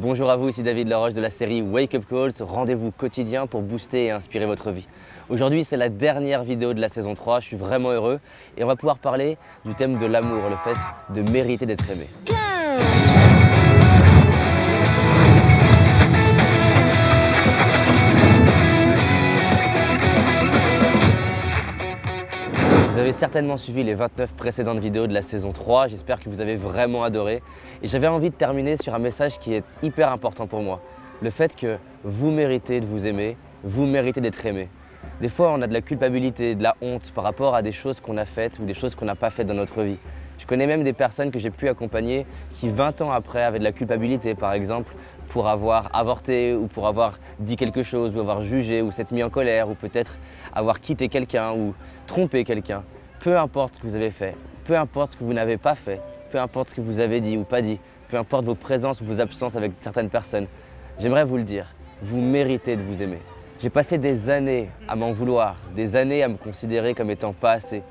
Bonjour à vous, ici David Laroche de la série Wake Up Call, ce rendez-vous quotidien pour booster et inspirer votre vie. Aujourd'hui, c'est la dernière vidéo de la saison 3, je suis vraiment heureux et on va pouvoir parler du thème de l'amour, le fait de mériter d'être aimé. Vous avez certainement suivi les 29 précédentes vidéos de la saison 3, j'espère que vous avez vraiment adoré. Et j'avais envie de terminer sur un message qui est hyper important pour moi. Le fait que vous méritez de vous aimer, vous méritez d'être aimé. Des fois, on a de la culpabilité, de la honte par rapport à des choses qu'on a faites ou des choses qu'on n'a pas faites dans notre vie. Je connais même des personnes que j'ai pu accompagner qui 20 ans après avaient de la culpabilité, par exemple, pour avoir avorté ou pour avoir dit quelque chose ou avoir jugé ou s'être mis en colère ou peut-être avoir quitté quelqu'un ou trompé quelqu'un. Peu importe ce que vous avez fait, peu importe ce que vous n'avez pas fait, peu importe ce que vous avez dit ou pas dit, peu importe vos présences ou vos absences avec certaines personnes, j'aimerais vous le dire, vous méritez de vous aimer. J'ai passé des années à m'en vouloir, des années à me considérer comme étant pas assez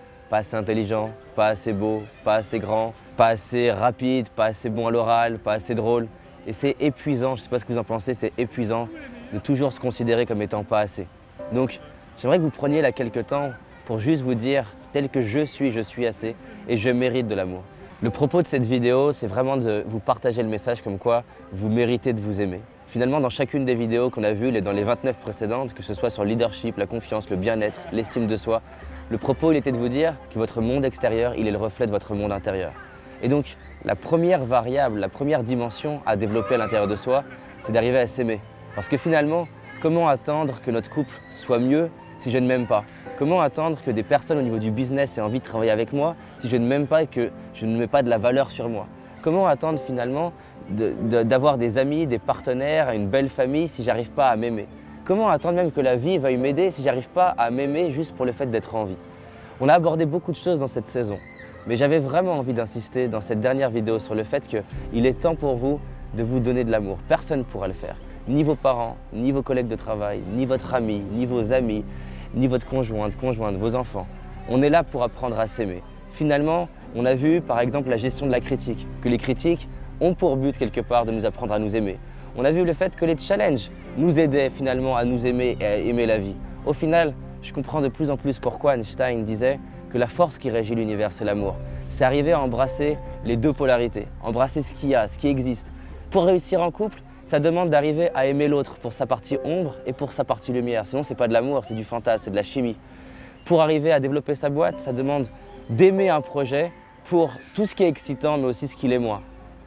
intelligent, pas assez beau, pas assez grand, pas assez rapide, pas assez bon à l'oral, pas assez drôle. Et c'est épuisant, je ne sais pas ce que vous en pensez, c'est épuisant de toujours se considérer comme étant pas assez. Donc j'aimerais que vous preniez là quelques temps pour juste vous dire, tel que je suis assez et je mérite de l'amour. Le propos de cette vidéo, c'est vraiment de vous partager le message comme quoi vous méritez de vous aimer. Finalement, dans chacune des vidéos qu'on a vues, dans les 29 précédentes, que ce soit sur le leadership, la confiance, le bien-être, l'estime de soi, le propos il était de vous dire que votre monde extérieur, il est le reflet de votre monde intérieur. Et donc, la première variable, la première dimension à développer à l'intérieur de soi, c'est d'arriver à s'aimer. Parce que finalement, comment attendre que notre couple soit mieux si je ne m'aime pas? Comment attendre que des personnes au niveau du business aient envie de travailler avec moi si je ne m'aime pas et que je ne mets pas de la valeur sur moi? Comment attendre finalement d'avoir des amis, des partenaires, une belle famille si j'arrive pas à m'aimer? Comment attendre même que la vie veuille m'aider si j'arrive pas à m'aimer juste pour le fait d'être en vie? On a abordé beaucoup de choses dans cette saison, mais j'avais vraiment envie d'insister dans cette dernière vidéo sur le fait qu'il est temps pour vous de vous donner de l'amour. Personne ne pourra le faire, ni vos parents, ni vos collègues de travail, ni votre ami, ni vos amis, ni votre conjointe, vos enfants. On est là pour apprendre à s'aimer. Finalement, on a vu par exemple la gestion de la critique, que les critiques ont pour but quelque part de nous apprendre à nous aimer. On a vu le fait que les challenges nous aidaient finalement à nous aimer et à aimer la vie. Au final, je comprends de plus en plus pourquoi Einstein disait que la force qui régit l'univers, c'est l'amour. C'est arriver à embrasser les deux polarités, embrasser ce qu'il y a, ce qui existe. Pour réussir en couple, ça demande d'arriver à aimer l'autre pour sa partie ombre et pour sa partie lumière. Sinon, c'est pas de l'amour, c'est du fantasme, c'est de la chimie. Pour arriver à développer sa boîte, ça demande d'aimer un projet pour tout ce qui est excitant, mais aussi ce qu'il est moins.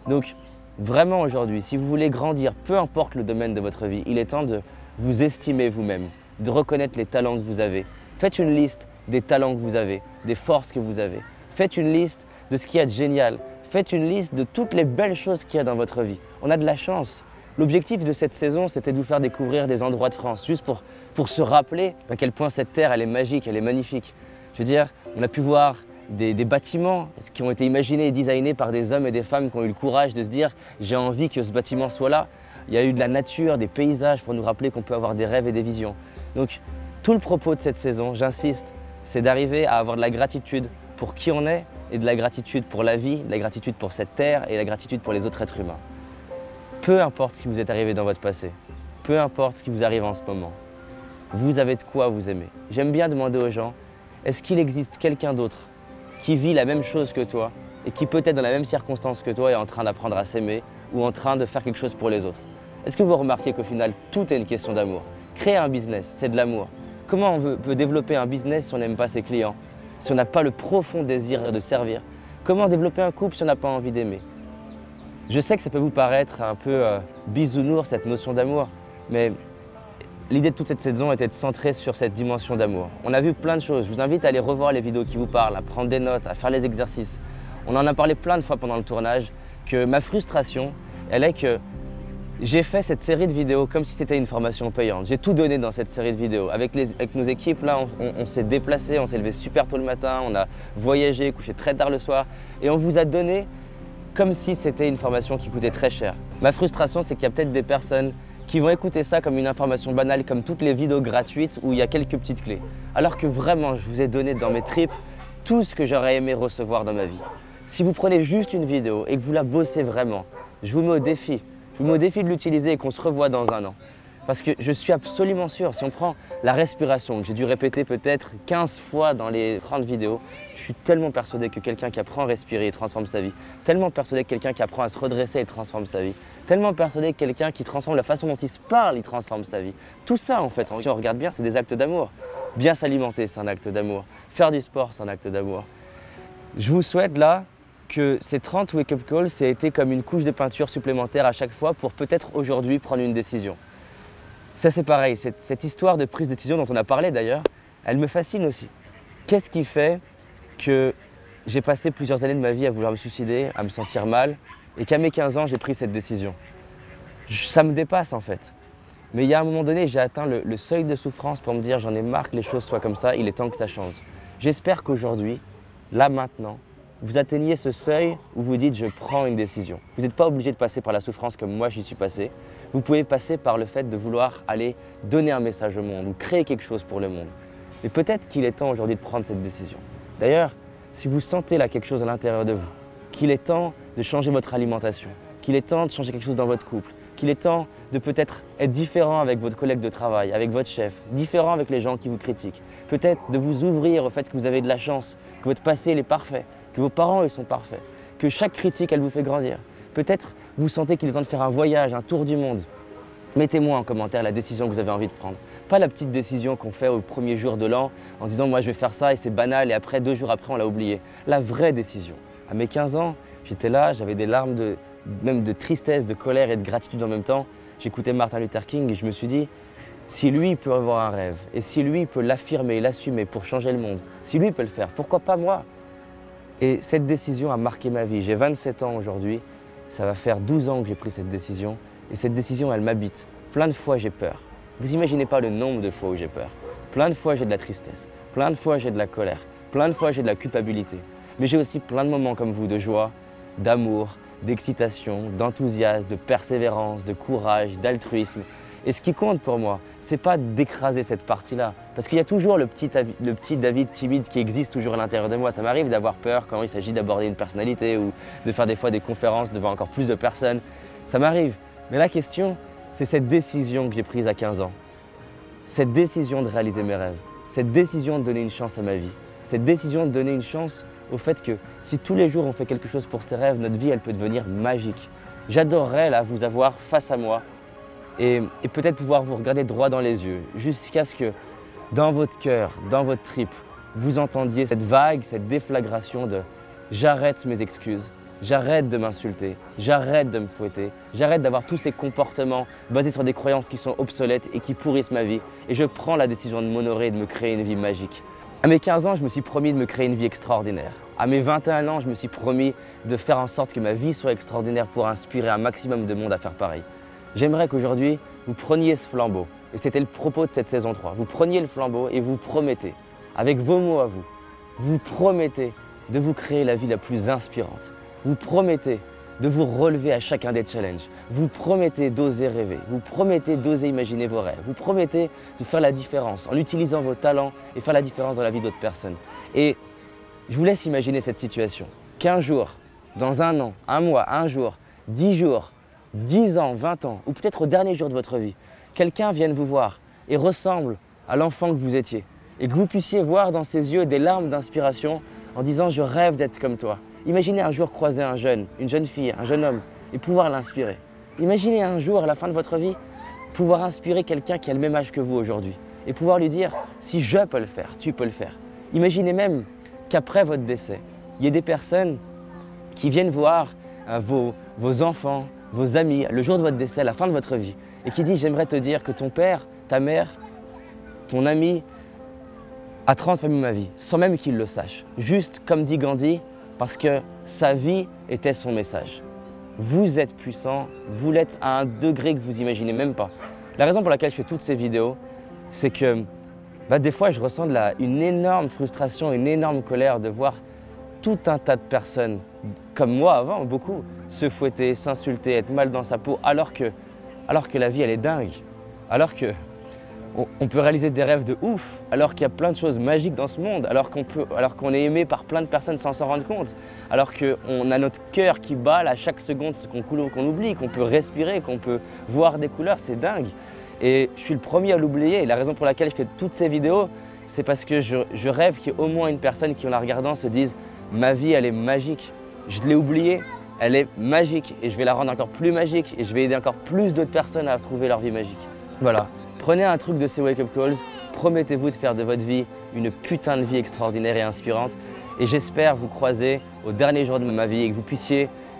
Donc, vraiment aujourd'hui, si vous voulez grandir, peu importe le domaine de votre vie, il est temps de vous estimer vous-même, de reconnaître les talents que vous avez. Faites une liste des talents que vous avez, des forces que vous avez. Faites une liste de ce qu'il y a de génial. Faites une liste de toutes les belles choses qu'il y a dans votre vie. On a de la chance. L'objectif de cette saison, c'était de vous faire découvrir des endroits de France, juste pour se rappeler à quel point cette terre, elle est magique, elle est magnifique. Je veux dire, on a pu voir des bâtiments qui ont été imaginés et designés par des hommes et des femmes qui ont eu le courage de se dire « j'ai envie que ce bâtiment soit là ». Il y a eu de la nature, des paysages pour nous rappeler qu'on peut avoir des rêves et des visions. Donc, tout le propos de cette saison, j'insiste, c'est d'arriver à avoir de la gratitude pour qui on est et de la gratitude pour la vie, de la gratitude pour cette terre et de la gratitude pour les autres êtres humains. Peu importe ce qui vous est arrivé dans votre passé, peu importe ce qui vous arrive en ce moment, vous avez de quoi vous aimer. J'aime bien demander aux gens, est-ce qu'il existe quelqu'un d'autre qui vit la même chose que toi et qui peut-être dans la même circonstance que toi est en train d'apprendre à s'aimer ou en train de faire quelque chose pour les autres? Est-ce que vous remarquez qu'au final, tout est une question d'amour? Créer un business, c'est de l'amour. Comment on peut développer un business si on n'aime pas ses clients, si on n'a pas le profond désir de servir? Comment développer un couple si on n'a pas envie d'aimer? Je sais que ça peut vous paraître un peu bisounours, cette notion d'amour, mais l'idée de toute cette saison était de centrer sur cette dimension d'amour. On a vu plein de choses. Je vous invite à aller revoir les vidéos qui vous parlent, à prendre des notes, à faire les exercices. On en a parlé plein de fois pendant le tournage, que ma frustration, elle est que j'ai fait cette série de vidéos comme si c'était une formation payante. J'ai tout donné dans cette série de vidéos. Avec nos équipes, là, on s'est déplacé, on s'est levé super tôt le matin, on a voyagé, couché très tard le soir, et on vous a donné comme si c'était une formation qui coûtait très cher. Ma frustration, c'est qu'il y a peut-être des personnes qui vont écouter ça comme une information banale, comme toutes les vidéos gratuites où il y a quelques petites clés. Alors que vraiment, je vous ai donné dans mes tripes tout ce que j'aurais aimé recevoir dans ma vie. Si vous prenez juste une vidéo et que vous la bossez vraiment, je vous mets au défi. Je Je vous mets au défi de l'utiliser et qu'on se revoit dans un an. Parce que je suis absolument sûr, si on prend la respiration, que j'ai dû répéter peut-être 15 fois dans les 30 vidéos, je suis tellement persuadé que quelqu'un qui apprend à respirer, il transforme sa vie. Tellement persuadé que quelqu'un qui apprend à se redresser, il transforme sa vie. Tellement persuadé que quelqu'un qui transforme la façon dont il se parle, il transforme sa vie. Tout ça, en fait, si on regarde bien, c'est des actes d'amour. Bien s'alimenter, c'est un acte d'amour. Faire du sport, c'est un acte d'amour. Je vous souhaite là que ces 30 wake-up calls, ça a été comme une couche de peinture supplémentaire à chaque fois pour peut-être aujourd'hui prendre une décision. Ça c'est pareil, cette histoire de prise de décision dont on a parlé d'ailleurs, elle me fascine aussi. Qu'est-ce qui fait que j'ai passé plusieurs années de ma vie à vouloir me suicider, à me sentir mal, et qu'à mes 15 ans, j'ai pris cette décision? Ça me dépasse en fait. Mais il y a un moment donné, j'ai atteint le seuil de souffrance pour me dire j'en ai marre que les choses soient comme ça, il est temps que ça change. J'espère qu'aujourd'hui, là maintenant, vous atteigniez ce seuil où vous dites je prends une décision. Vous n'êtes pas obligé de passer par la souffrance comme moi j'y suis passé. Vous pouvez passer par le fait de vouloir aller donner un message au monde ou créer quelque chose pour le monde. Mais peut-être qu'il est temps aujourd'hui de prendre cette décision. D'ailleurs, si vous sentez là quelque chose à l'intérieur de vous, qu'il est temps de changer votre alimentation, qu'il est temps de changer quelque chose dans votre couple, qu'il est temps de peut-être être différent avec votre collègue de travail, avec votre chef, différent avec les gens qui vous critiquent, peut-être de vous ouvrir au fait que vous avez de la chance, que votre passé il est parfait, que vos parents ils sont parfaits, que chaque critique elle vous fait grandir. Peut-être vous sentez qu'il est temps de faire un voyage, un tour du monde. Mettez-moi en commentaire la décision que vous avez envie de prendre. Pas la petite décision qu'on fait au premier jour de l'an en se disant moi je vais faire ça et c'est banal et après 2 jours après on l'a oublié. La vraie décision. À mes 15 ans, j'étais là, j'avais des larmes même de tristesse, de colère et de gratitude en même temps. J'écoutais Martin Luther King et je me suis dit si lui peut avoir un rêve et si lui peut l'affirmer, l'assumer pour changer le monde, si lui peut le faire, pourquoi pas moi? Et cette décision a marqué ma vie. J'ai 27 ans aujourd'hui, ça va faire 12 ans que j'ai pris cette décision et cette décision elle m'habite. Plein de fois j'ai peur. Vous imaginez pas le nombre de fois où j'ai peur. Plein de fois j'ai de la tristesse, plein de fois j'ai de la colère, plein de fois j'ai de la culpabilité. Mais j'ai aussi plein de moments comme vous de joie, d'amour, d'excitation, d'enthousiasme, de persévérance, de courage, d'altruisme. Et ce qui compte pour moi, c'est pas d'écraser cette partie-là. Parce qu'il y a toujours le petit David timide qui existe toujours à l'intérieur de moi. Ça m'arrive d'avoir peur quand il s'agit d'aborder une personnalité ou de faire des fois des conférences devant encore plus de personnes. Ça m'arrive. Mais la question, c'est cette décision que j'ai prise à 15 ans. Cette décision de réaliser mes rêves. Cette décision de donner une chance à ma vie. Cette décision de donner une chance au fait que si tous les jours on fait quelque chose pour ses rêves, notre vie elle peut devenir magique. J'adorerais là vous avoir face à moi et peut-être pouvoir vous regarder droit dans les yeux jusqu'à ce que dans votre cœur, dans votre trip, vous entendiez cette vague, cette déflagration de j'arrête mes excuses, j'arrête de m'insulter, j'arrête de me fouetter, j'arrête d'avoir tous ces comportements basés sur des croyances qui sont obsolètes et qui pourrissent ma vie et je prends la décision de m'honorer et de me créer une vie magique. À mes 15 ans, je me suis promis de me créer une vie extraordinaire. À mes 21 ans, je me suis promis de faire en sorte que ma vie soit extraordinaire pour inspirer un maximum de monde à faire pareil. J'aimerais qu'aujourd'hui, vous preniez ce flambeau. Et c'était le propos de cette saison 3. Vous preniez le flambeau et vous promettez, avec vos mots à vous, vous promettez de vous créer la vie la plus inspirante. Vous promettez de vous relever à chacun des challenges. Vous promettez d'oser rêver. Vous promettez d'oser imaginer vos rêves. Vous promettez de faire la différence en utilisant vos talents et faire la différence dans la vie d'autres personnes. Et je vous laisse imaginer cette situation. Qu'un jour, dans un an, un mois, un jour, 10 jours, 10 ans, 20 ans, ou peut-être au dernier jour de votre vie, quelqu'un vienne vous voir et ressemble à l'enfant que vous étiez. Et que vous puissiez voir dans ses yeux des larmes d'inspiration en disant « je rêve d'être comme toi ». Imaginez un jour croiser un jeune, une jeune fille, un jeune homme et pouvoir l'inspirer. Imaginez un jour, à la fin de votre vie, pouvoir inspirer quelqu'un qui a le même âge que vous aujourd'hui et pouvoir lui dire « si je peux le faire, tu peux le faire ». Imaginez même qu'après votre décès, il y ait des personnes qui viennent voir vos enfants, vos amis, le jour de votre décès, à la fin de votre vie et qui disent « j'aimerais te dire que ton père, ta mère, ton ami a transformé ma vie sans même qu'il le sache ». Juste comme dit Gandhi, parce que sa vie était son message. Vous êtes puissant, vous l'êtes à un degré que vous imaginez même pas. La raison pour laquelle je fais toutes ces vidéos, c'est que des fois je ressens une énorme frustration, une énorme colère de voir tout un tas de personnes, comme moi avant, beaucoup, se fouetter, s'insulter, être mal dans sa peau, alors que la vie elle est dingue. Alors que On peut réaliser des rêves de ouf, alors qu'il y a plein de choses magiques dans ce monde, alors qu'on est aimé par plein de personnes sans s'en rendre compte, alors qu'on a notre cœur qui bat à chaque seconde, qu'on oublie, qu'on peut respirer, qu'on peut voir des couleurs, c'est dingue. Et je suis le premier à l'oublier. Et la raison pour laquelle je fais toutes ces vidéos, c'est parce que je rêve qu'il y ait au moins une personne qui, en la regardant, se dise « Ma vie, elle est magique. Je l'ai oubliée, elle est magique et je vais la rendre encore plus magique et je vais aider encore plus d'autres personnes à trouver leur vie magique. » Voilà. Prenez un truc de ces Wake Up Calls, promettez-vous de faire de votre vie une putain de vie extraordinaire et inspirante. Et j'espère vous croiser au dernier jour de ma vie et que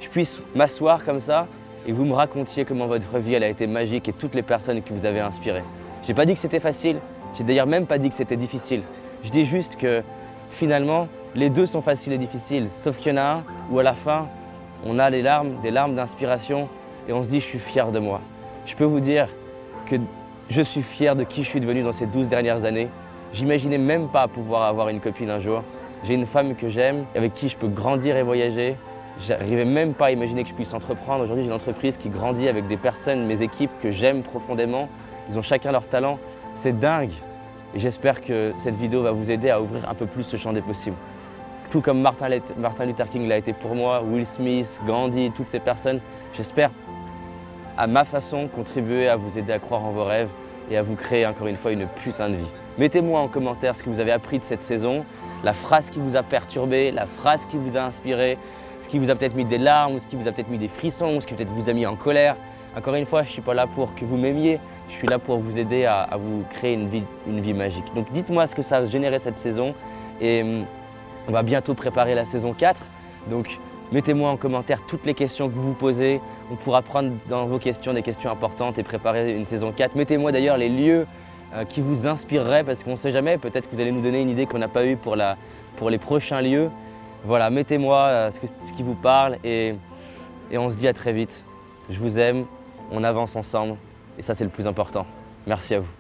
je puisse m'asseoir comme ça et que vous me racontiez comment votre vie elle a été magique et toutes les personnes que vous avez inspirées. J'ai pas dit que c'était facile, j'ai d'ailleurs même pas dit que c'était difficile. Je dis juste que finalement, les deux sont faciles et difficiles, sauf qu'il y en a un où à la fin, on a des larmes d'inspiration et on se dit je suis fier de moi. Je peux vous dire que je suis fier de qui je suis devenu dans ces 12 dernières années. J'imaginais même pas pouvoir avoir une copine un jour. J'ai une femme que j'aime, avec qui je peux grandir et voyager. J'arrivais même pas à imaginer que je puisse entreprendre. Aujourd'hui, j'ai une entreprise qui grandit avec des personnes, mes équipes que j'aime profondément. Ils ont chacun leur talent. C'est dingue. Et j'espère que cette vidéo va vous aider à ouvrir un peu plus ce champ des possibles. Tout comme Martin Luther King l'a été pour moi, Will Smith, Gandhi, toutes ces personnes. J'espère à ma façon contribuer à vous aider à croire en vos rêves et à vous créer encore une fois une putain de vie. Mettez-moi en commentaire ce que vous avez appris de cette saison, la phrase qui vous a perturbé, la phrase qui vous a inspiré, ce qui vous a peut-être mis des larmes, ce qui vous a peut-être mis des frissons, ce qui peut-être vous a mis en colère. Encore une fois, je ne suis pas là pour que vous m'aimiez, je suis là pour vous aider à vous créer une vie magique. Donc dites-moi ce que ça a généré cette saison et on va bientôt préparer la saison 4. Donc mettez-moi en commentaire toutes les questions que vous vous posez. On pourra prendre dans vos questions des questions importantes et préparer une saison 4. Mettez-moi d'ailleurs les lieux qui vous inspireraient parce qu'on ne sait jamais, peut-être que vous allez nous donner une idée qu'on n'a pas eue pour les prochains lieux. Voilà, mettez-moi ce qui vous parle et on se dit à très vite. Je vous aime, on avance ensemble et ça c'est le plus important. Merci à vous.